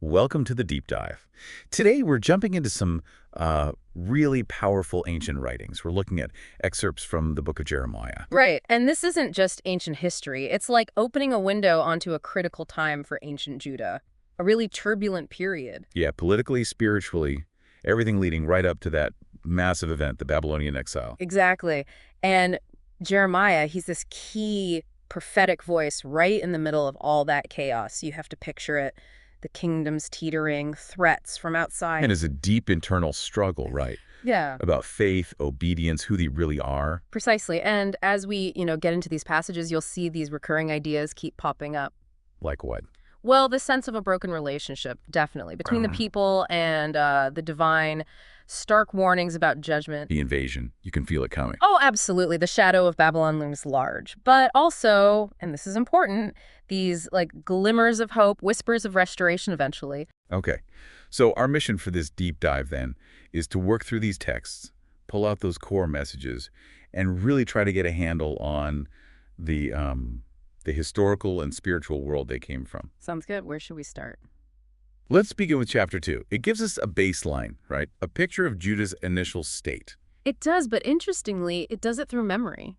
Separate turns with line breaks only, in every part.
Welcome to the deep dive. Today we're jumping into some really powerful ancient writings. We're looking at excerpts from the book of Jeremiah.
Right, and this isn't just ancient history. It's like opening a window onto a critical time for ancient Judah, a really turbulent period.
Yeah, politically, spiritually, everything leading right up to that massive event, the Babylonian exile.
Exactly. And Jeremiah, he's this key prophetic voice right in the middle of all that chaos. You have to picture it. The kingdom's teetering, threats from outside.
And it's a deep internal struggle, right?
Yeah.
About faith, obedience, who they really are.
Precisely. And as we, get into these passages, you'll see these recurring ideas keep popping up.
Like what?
Well, the sense of a broken relationship, definitely, between the people and the divine, stark warnings about judgment.
The invasion. You can feel it coming.
Oh, absolutely. The shadow of Babylon looms large. But also, and this is important, these glimmers of hope, whispers of restoration eventually.
Okay. So our mission for this deep dive then is to work through these texts, pull out those core messages, and really try to get a handle on the historical and spiritual world they came from.
Sounds good. Where should we start?
Let's begin with chapter 2. It gives us a baseline, right? A picture of Judah's initial state.
It does, but interestingly, it does it through memory.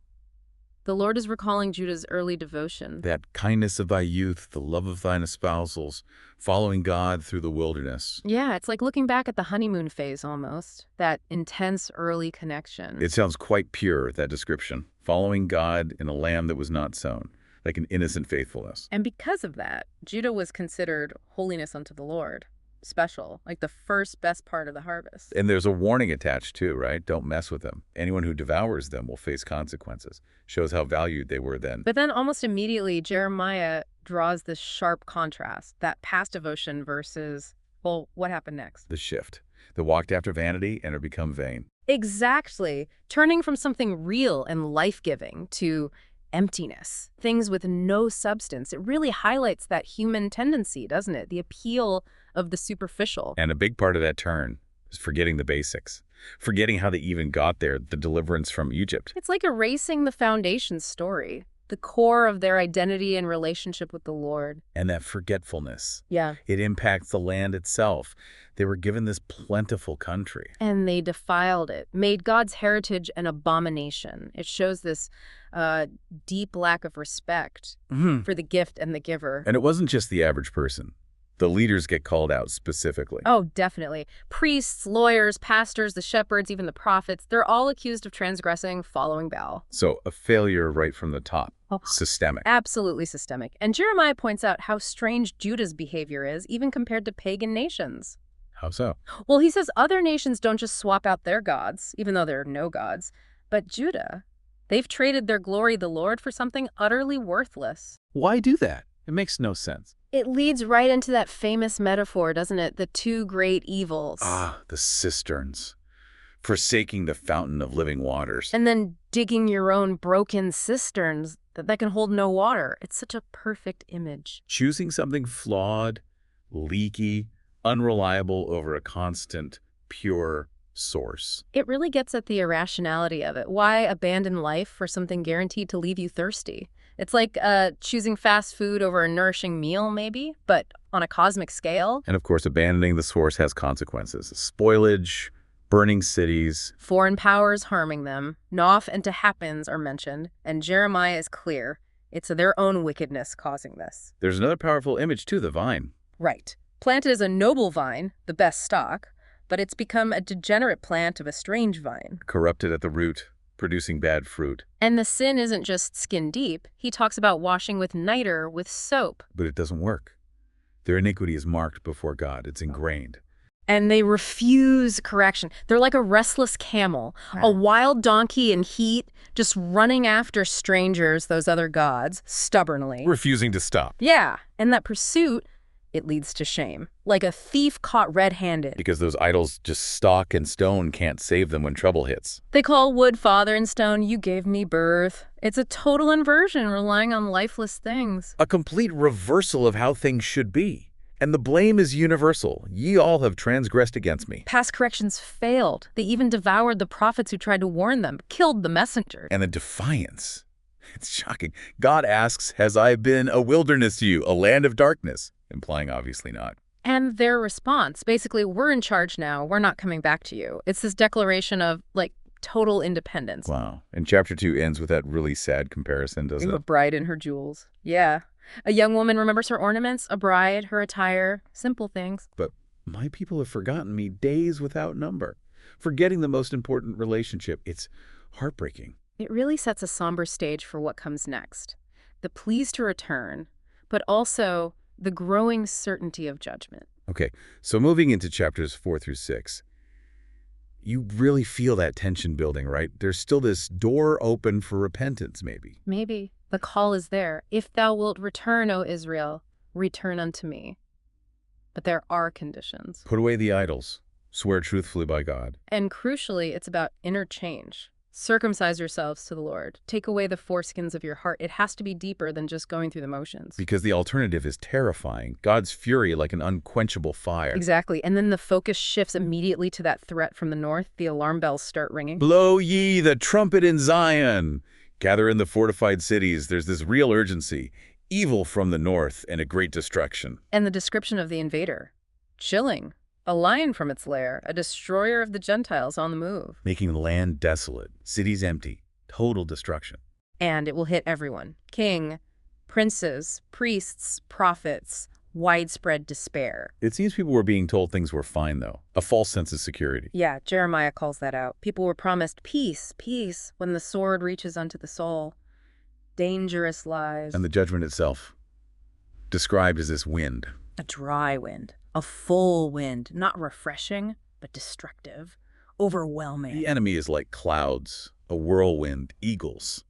The Lord is recalling Judah's early devotion.
That kindness of thy youth, the love of thine espousals, following God through the wilderness.
Yeah, it's like looking back at the honeymoon phase almost, that intense early connection.
It sounds quite pure, that description. Following God in a land that was not sown. Like an innocent faithfulness.
And because of that, Judah was considered holiness unto the Lord, special, like the first best part of the harvest.
And there's a warning attached too, right? Don't mess with them. Anyone who devours them will face consequences. Shows how valued they were then.
But then almost immediately, Jeremiah draws this sharp contrast, that past devotion versus, well, what happened next?
The shift. They walked after vanity and have become vain.
Exactly. Turning from something real and life-giving to emptiness, things with no substance. It really highlights that human tendency, doesn't it? The appeal of the superficial.
And a big part of that turn is forgetting the basics. Forgetting how they even got there, the deliverance from Egypt.
It's like erasing the foundation story, the core of their identity and relationship with the Lord.
And that forgetfulness.
Yeah.
It impacts the land itself. They were given this plentiful country.
And they defiled it, made God's heritage an abomination. It shows this deep lack of respect for the gift and the giver.
And it wasn't just the average person. The leaders get called out specifically.
Oh, definitely. Priests, lawyers, pastors, the shepherds, even the prophets, they're all accused of transgressing, following Baal.
So a failure right from the top.
Oh,
systemic.
Absolutely systemic. And Jeremiah points out how strange Judah's behavior is, even compared to pagan nations.
How so?
Well, he says other nations don't just swap out their gods, even though there are no gods. But Judah, they've traded their glory the Lord for something utterly worthless.
Why do that? It makes no sense.
It leads right into that famous metaphor, doesn't it? The two great evils.
Ah, the cisterns. Forsaking the fountain of living waters.
And then digging your own broken cisterns that can hold no water. It's such a perfect image.
Choosing something flawed, leaky, unreliable over a constant, pure source.
It really gets at the irrationality of it. Why abandon life for something guaranteed to leave you thirsty? It's like choosing fast food over a nourishing meal, maybe, but on a cosmic scale.
And of course, abandoning the source has consequences. Spoilage, burning cities.
Foreign powers harming them. Noph and Tahappins are mentioned, and Jeremiah is clear. It's their own wickedness causing this.
There's another powerful image too, the vine.
Right. Planted as a noble vine, the best stock, but it's become a degenerate plant of a strange vine.
Corrupted at the root, producing bad fruit.
And the sin isn't just skin deep. He talks about washing with niter, with soap.
But it doesn't work. Their iniquity is marked before God. It's ingrained.
And they refuse correction. They're like a restless camel, a wild donkey in heat, just running after strangers, those other gods, stubbornly.
Refusing to stop.
Yeah, and that pursuit, it leads to shame. Like a thief caught red-handed.
Because those idols, just stock and stone, can't save them when trouble hits.
They call wood father and stone, you gave me birth. It's a total inversion, relying on lifeless things.
A complete reversal of how things should be. And the blame is universal. Ye all have transgressed against me.
Past corrections failed. They even devoured the prophets who tried to warn them, killed the messenger.
And the defiance. It's shocking. God asks, has I been a wilderness to you, a land of darkness? Implying obviously not.
And their response, basically, we're in charge now, we're not coming back to you. It's this declaration of, like, total independence.
Wow. And chapter 2 ends with that really sad comparison, doesn't
A
it?
bride and her jewels. Yeah. A young woman remembers her ornaments, a bride, her attire, simple things.
But my people have forgotten me days without number. Forgetting the most important relationship. It's heartbreaking.
It really sets a somber stage for what comes next. The pleas to return, but also the growing certainty of judgment.
Okay, so moving into chapters 4 through 6, you really feel that tension building, right? There's still this door open for repentance, maybe.
Maybe the call is there. If thou wilt return, O Israel, return unto me. But there are conditions.
Put away the idols. Swear truthfully by God.
And crucially, it's about inner change. Circumcise yourselves to the Lord. Take away the foreskins of your heart. It has to be deeper than just going through the motions.
Because the alternative is terrifying. God's fury like an unquenchable fire.
Exactly. And then the focus shifts immediately to that threat from the north. The alarm bells start ringing.
Blow ye the trumpet in Zion. Gather in the fortified cities. There's this real urgency. Evil from the north and a great destruction.
And the description of the invader. Chilling. A lion from its lair, a destroyer of the Gentiles on the move.
Making the land desolate, cities empty, total destruction.
And it will hit everyone. King, princes, priests, prophets, widespread despair.
It seems people were being told things were fine, though. A false sense of security.
Yeah, Jeremiah calls that out. People were promised peace, peace, when the sword reaches unto the soul. Dangerous lies.
And the judgment itself, described as this wind.
A dry wind. A full wind. Not refreshing, but destructive. Overwhelming.
The enemy is like clouds, a whirlwind, eagles.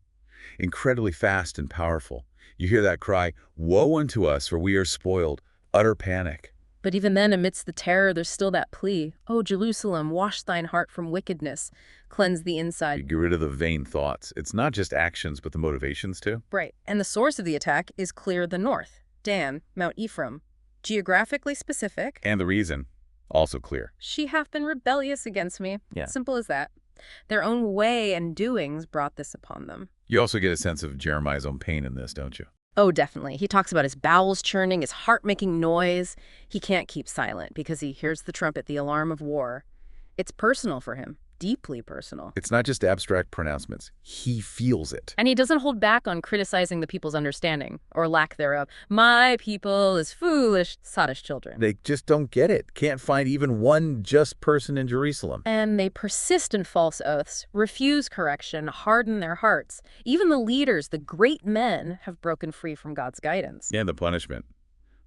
Incredibly fast and powerful. You hear that cry, woe unto us, for we are spoiled. Utter panic.
But even then, amidst the terror, there's still that plea. O Jerusalem, wash thine heart from wickedness. Cleanse the
You
inside.
get rid of the vain thoughts. It's not just actions, but the motivations, too.
Right. And the source of the attack is clear the north. Dan, Mount Ephraim. Geographically specific.
And the reason, also clear.
She hath been rebellious against me.
Yeah.
Simple as that. Their own way and doings brought this upon them.
You also get a sense of Jeremiah's own pain in this, don't you?
Oh, definitely. He talks about his bowels churning, his heart making noise. He can't keep silent because he hears the trumpet, the alarm of war. It's personal for him. Deeply personal.
It's not just abstract pronouncements. He feels it.
And he doesn't hold back on criticizing the people's understanding, or lack thereof. My people is foolish, sottish children.
They just don't get it. Can't find even one just person in Jerusalem.
And they persist in false oaths, refuse correction, harden their hearts. Even the leaders, the great men, have broken free from God's guidance.
And the punishment.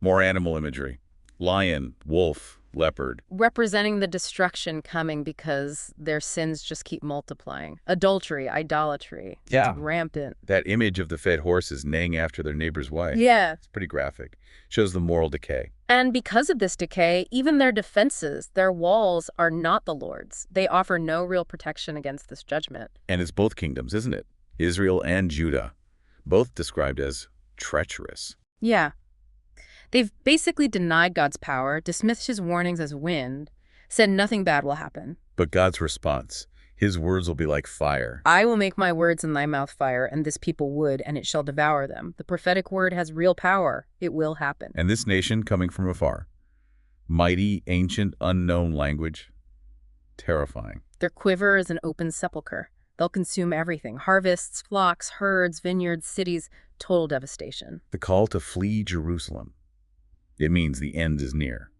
More animal imagery. Lion, wolf, leopard.
Representing the destruction coming because their sins just keep multiplying. Adultery, idolatry.
Yeah.
It's rampant.
That image of the fed horses neighing after their neighbor's wife.
Yeah.
It's pretty graphic. Shows the moral decay.
And because of this decay, even their defenses, their walls, are not the Lord's. They offer no real protection against this judgment.
And it's both kingdoms, isn't it? Israel and Judah. Both described as treacherous.
Yeah. They've basically denied God's power, dismissed his warnings as wind, said nothing bad will happen.
But God's response, his words will be like fire.
I will make my words in thy mouth fire, and this people wood, and it shall devour them. The prophetic word has real power. It will happen.
And this nation coming from afar. Mighty, ancient, unknown language. Terrifying.
Their quiver is an open sepulcher. They'll consume everything. Harvests, flocks, herds, vineyards, cities, total devastation.
The call to flee Jerusalem. It means the end is near.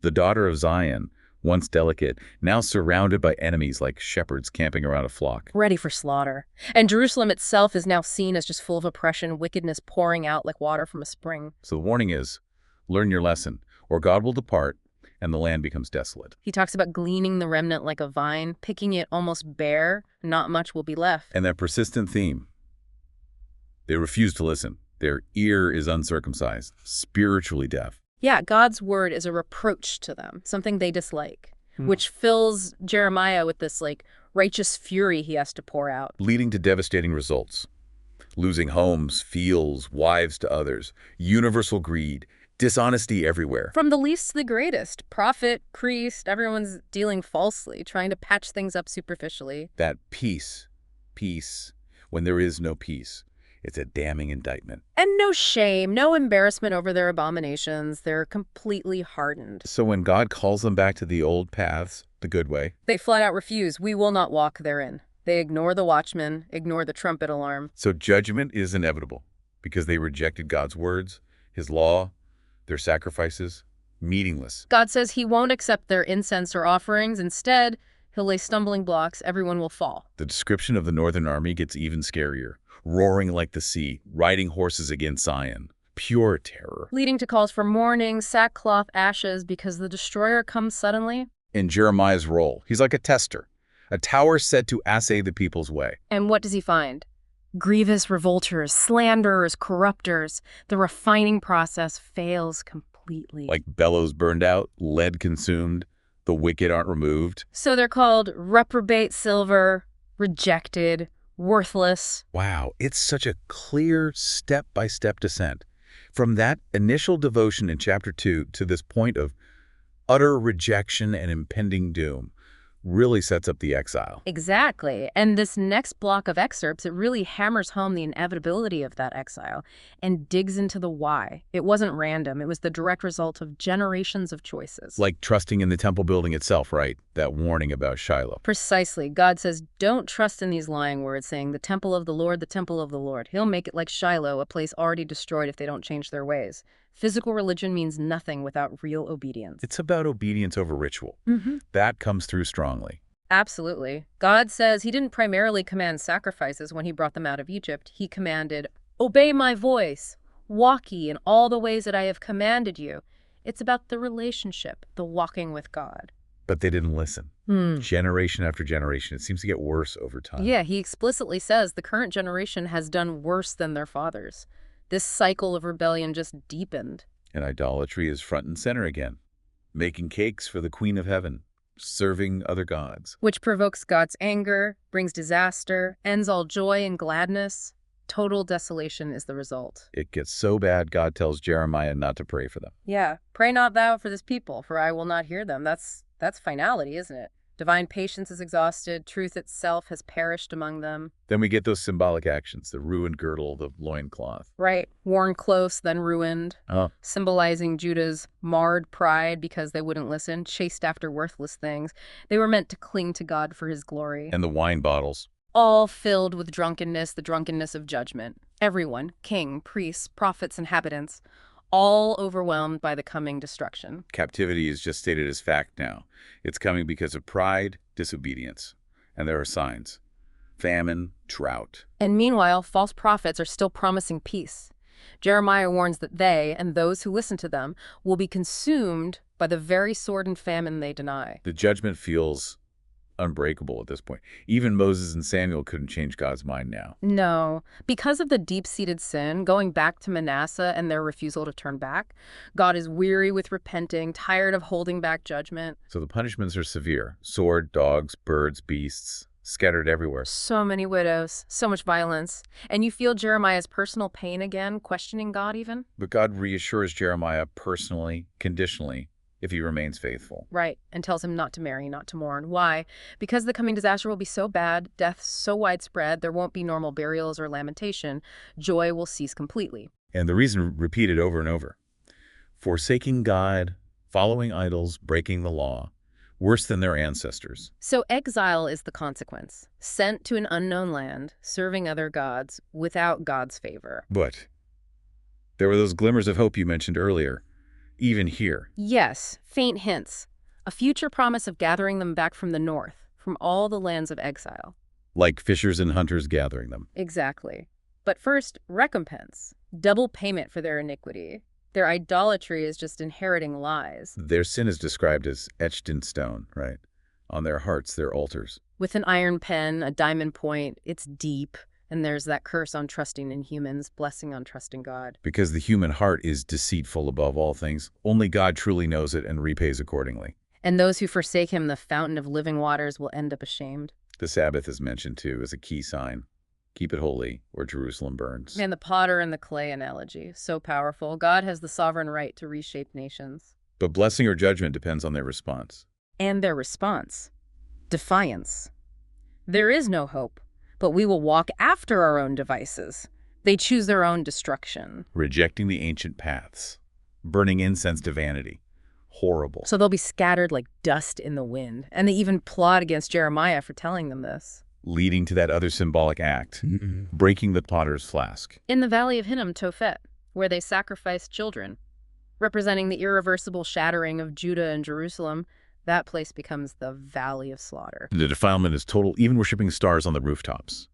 The daughter of Zion, once delicate, now surrounded by enemies like shepherds camping around a flock.
Ready for slaughter. And Jerusalem itself is now seen as just full of oppression, wickedness pouring out like water from a spring.
So the warning is, learn your lesson, or God will depart, and the land becomes desolate.
He talks about gleaning the remnant like a vine, picking it almost bare, not much will be left.
And that persistent theme. They refuse to listen. Their ear is uncircumcised, spiritually deaf.
Yeah, God's word is a reproach to them, something they dislike, which fills Jeremiah with this, like, righteous fury he has to pour out.
Leading to devastating results. Losing homes, fields, wives to others, universal greed, dishonesty everywhere.
From the least to the greatest, prophet, priest, everyone's dealing falsely, trying to patch things up superficially.
That peace, when there is no peace. It's a damning indictment.
And no shame, no embarrassment over their abominations. They're completely hardened.
So when God calls them back to the old paths, the good way,
They flat out refuse. We will not walk therein. They ignore the watchman, ignore the trumpet alarm.
so judgment is inevitable because they rejected God's words, his law, their sacrifices, meaningless.
God says he won't accept their incense or offerings. Instead, he'll lay stumbling blocks. Everyone will fall.
The description of the northern army gets even scarier, roaring like the sea, riding horses against Zion. Pure terror.
Leading to calls for mourning, sackcloth, ashes, because the destroyer comes suddenly.
In Jeremiah's role, he's like a tester, a tower set to assay the people's way.
And what does he find? Grievous revolters, slanderers, corrupters. The refining process fails completely.
Like bellows burned out, lead consumed, the wicked aren't removed.
So they're called reprobate silver, rejected, worthless.
Wow, it's such a clear step-by-step descent. From that initial devotion in chapter 2 to this point of utter rejection and impending doom really sets up the exile.
Exactly. And this next block of excerpts, it really hammers home the inevitability of that exile and digs into the why. It wasn't random. It was the direct result of generations of choices.
Like trusting in the temple building itself, right? That warning about Shiloh.
Precisely. God says, don't trust in these lying words, saying, the temple of the Lord, the temple of the Lord. He'll make it like Shiloh, a place already destroyed if they don't change their ways. Physical religion means nothing without real obedience.
It's about obedience over ritual. That comes through strongly.
Absolutely. God says he didn't primarily command sacrifices when he brought them out of Egypt. He commanded, obey my voice, walk ye in all the ways that I have commanded you. It's about the relationship, the walking with God.
But they didn't listen. Generation after generation. It seems to get worse over time.
Yeah, he explicitly says the current generation has done worse than their fathers. This cycle of rebellion just deepened.
And idolatry is front and center again. Making cakes for the Queen of Heaven. Serving other gods.
Which provokes God's anger, brings disaster, ends all joy and gladness. Total desolation is the result.
It gets so bad, God tells Jeremiah not to pray for them.
Yeah, pray not thou for this people, for I will not hear them. That's finality, isn't it? Divine patience is exhausted. Truth itself has perished among them.
Then we get those symbolic actions, the ruined girdle, the loincloth.
Right. Worn close, then ruined. Symbolizing Judah's marred pride because they wouldn't listen, chased after worthless things. They were meant to cling to God for his glory.
And the wine bottles.
All filled with drunkenness, the drunkenness of judgment. Everyone, king, priests, prophets, inhabitants, all overwhelmed by the coming destruction.
Captivity is just stated as fact now. It's coming because of pride, disobedience. And there are signs. Famine, drought.
And meanwhile, false prophets are still promising peace. Jeremiah warns that they, and those who listen to them, will be consumed by the very sword and famine they deny.
The judgment feels unbreakable at this point. Even Moses and Samuel couldn't change God's mind now.
No. Because of the deep-seated sin, going back to Manasseh and their refusal to turn back, God is weary with repenting, tired of holding back judgment.
So the punishments are severe. Sword, dogs, birds, beasts, scattered everywhere.
So many widows, so much violence. And you feel Jeremiah's personal pain again, questioning God even?
But God reassures Jeremiah personally, conditionally, if he remains faithful.
Right, and tells him not to marry, not to mourn. Why? Because the coming disaster will be so bad, death so widespread, there won't be normal burials or lamentation. Joy will cease completely.
And the reason repeated over and over. Forsaking God, following idols, breaking the law, worse than their ancestors.
So exile is the consequence. Sent to an unknown land, serving other gods, without God's favor.
But there were those glimmers of hope you mentioned earlier. Even here.
Yes, faint hints. A future promise of gathering them back from the north, from all the lands of exile.
Like fishers and hunters gathering them.
Exactly. But first, recompense. Double payment for their iniquity. Their idolatry is just inheriting lies.
Their sin is described as etched in stone, right? On their hearts, their altars.
With an iron pen, a diamond point, it's deep. And there's that curse on trusting in humans, blessing on trusting God.
Because the human heart is deceitful above all things. Only God truly knows it and repays accordingly.
And those who forsake him, the fountain of living waters, will end up ashamed.
The Sabbath is mentioned, too, as a key sign. Keep it holy, or Jerusalem burns.
And the potter and the clay analogy, so powerful. God has the sovereign right to reshape nations.
But blessing or judgment depends on their response.
And their response. Defiance. There is no hope. But we will walk after our own devices. They choose their own destruction.
Rejecting the ancient paths. Burning incense to vanity. Horrible.
So they'll be scattered like dust in the wind. And they even plot against Jeremiah for telling them this.
Leading to that other symbolic act. Breaking the potter's flask.
In the Valley of Hinnom, Tophet, where they sacrificed children, representing the irreversible shattering of Judah and Jerusalem, that place becomes the Valley of Slaughter.
The defilement is total, even worshipping stars on the rooftops.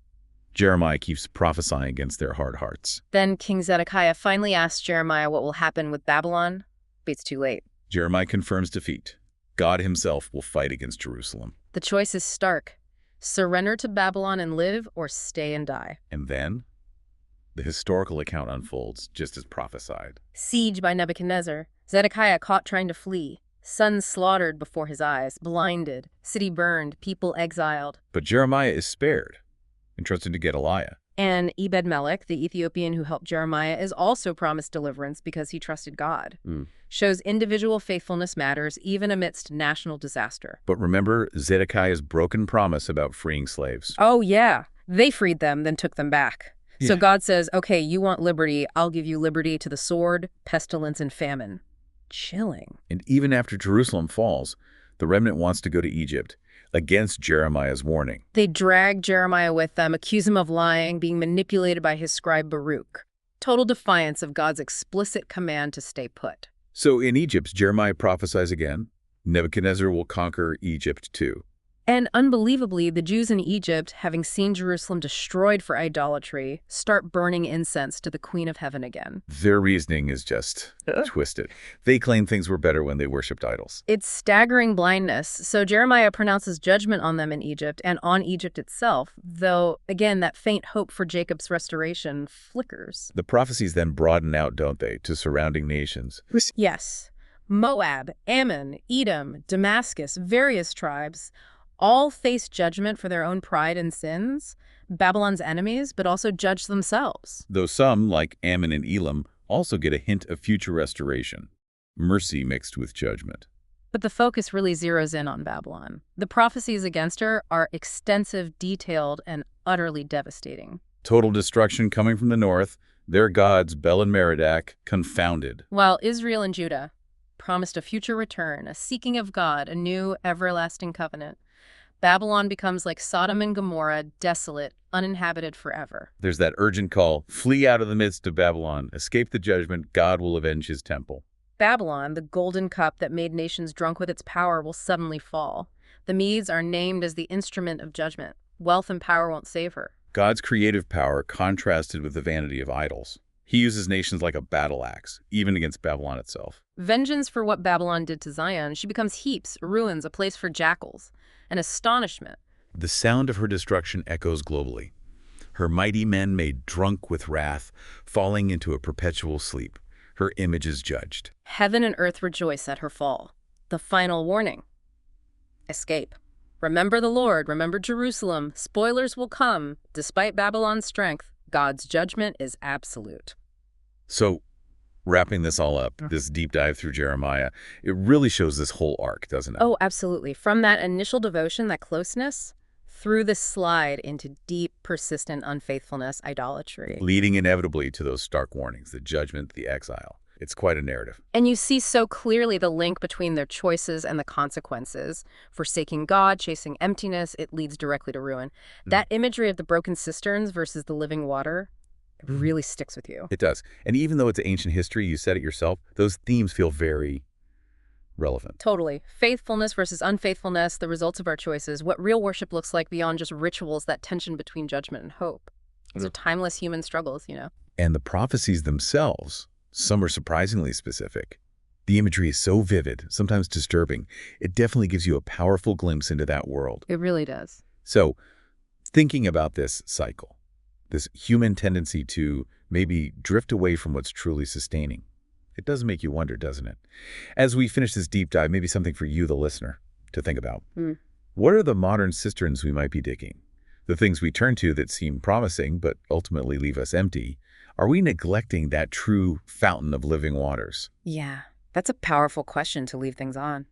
Jeremiah keeps prophesying against their hard hearts.
Then King Zedekiah finally asks Jeremiah what will happen with Babylon, but it's too late.
Jeremiah confirms defeat. God himself will fight against Jerusalem.
The choice is stark. Surrender to Babylon and live, or stay and die.
And then, the historical account unfolds just as prophesied.
Siege by Nebuchadnezzar. Zedekiah caught trying to flee. Sons slaughtered before his eyes, blinded. City burned, people exiled.
But Jeremiah is spared, entrusted to Gedaliah.
And Ebed-Melech, the Ethiopian who helped Jeremiah, is also promised deliverance because he trusted God. Shows individual faithfulness matters even amidst national disaster.
But remember Zedekiah's broken promise about freeing slaves.
Oh, yeah. They freed them, then took them back.
Yeah.
So God says, okay, you want liberty, I'll give you liberty to the sword, pestilence, and famine. Chilling.
And even after Jerusalem falls, the remnant wants to go to Egypt, against Jeremiah's warning.
They drag Jeremiah with them, accuse him of lying, being manipulated by his scribe Baruch. Total defiance of God's explicit command to stay put.
So in Egypt, Jeremiah prophesies again. Nebuchadnezzar will conquer Egypt too.
And unbelievably, the Jews in Egypt, having seen Jerusalem destroyed for idolatry, start burning incense to the Queen of Heaven again.
Their reasoning is just twisted. They claim things were better when they worshipped idols.
It's staggering blindness. So Jeremiah pronounces judgment on them in Egypt and on Egypt itself, though, again, that faint hope for Jacob's restoration flickers.
The prophecies then broaden out, don't they, to surrounding nations.
Yes. Moab, Ammon, Edom, Damascus, various tribes all face judgment for their own pride and sins, Babylon's enemies, but also judge themselves.
Though some, like Ammon and Elam, also get a hint of future restoration, mercy mixed with judgment.
But the focus really zeroes in on Babylon. The prophecies against her are extensive, detailed, and utterly devastating.
Total destruction coming from the north, their gods, Bel and Merodach, confounded.
While Israel and Judah promised a future return, a seeking of God, a new everlasting covenant, Babylon becomes like Sodom and Gomorrah, desolate, uninhabited forever.
There's that urgent call, flee out of the midst of Babylon, escape the judgment, God will avenge his temple.
Babylon, the golden cup that made nations drunk with its power, will suddenly fall. The Medes are named as the instrument of judgment. Wealth and power won't save her.
God's creative power contrasted with the vanity of idols. He uses nations like a battle axe, even against Babylon itself.
Vengeance for what Babylon did to Zion, she becomes heaps, ruins, a place for jackals. An astonishment.
The sound of her destruction echoes globally. Her mighty men made drunk with wrath, falling into a perpetual sleep. Her image is judged.
Heaven and earth rejoice at her fall. The final warning. Escape. Remember the Lord, remember Jerusalem. Spoilers will come. Despite Babylon's strength, God's judgment is absolute.
So, wrapping this all up, this deep dive through Jeremiah, it really shows this whole arc, doesn't it?
Oh, absolutely. From that initial devotion, that closeness, through this slide into deep, persistent unfaithfulness, idolatry.
Leading inevitably to those stark warnings, the judgment, the exile. It's quite a narrative.
And you see so clearly the link between their choices and the consequences. Forsaking God, chasing emptiness, it leads directly to ruin. That imagery of the broken cisterns versus the living water, it really sticks with you.
It does. And even though it's ancient history, you said it yourself, those themes feel very relevant.
Totally. Faithfulness versus unfaithfulness, the results of our choices, what real worship looks like beyond just rituals, that tension between judgment and hope. These are timeless human struggles, you know.
And the prophecies themselves, some are surprisingly specific. The imagery is so vivid, sometimes disturbing. It definitely gives you a powerful glimpse into that world.
It really does.
So, thinking about this cycle, this human tendency to maybe drift away from what's truly sustaining, it does make you wonder, doesn't it? As we finish this deep dive, maybe something for you, the listener, to think about. What are the modern cisterns we might be digging? The things we turn to that seem promising but ultimately leave us empty. Are we neglecting that true fountain of living waters?
Yeah, that's a powerful question to leave things on.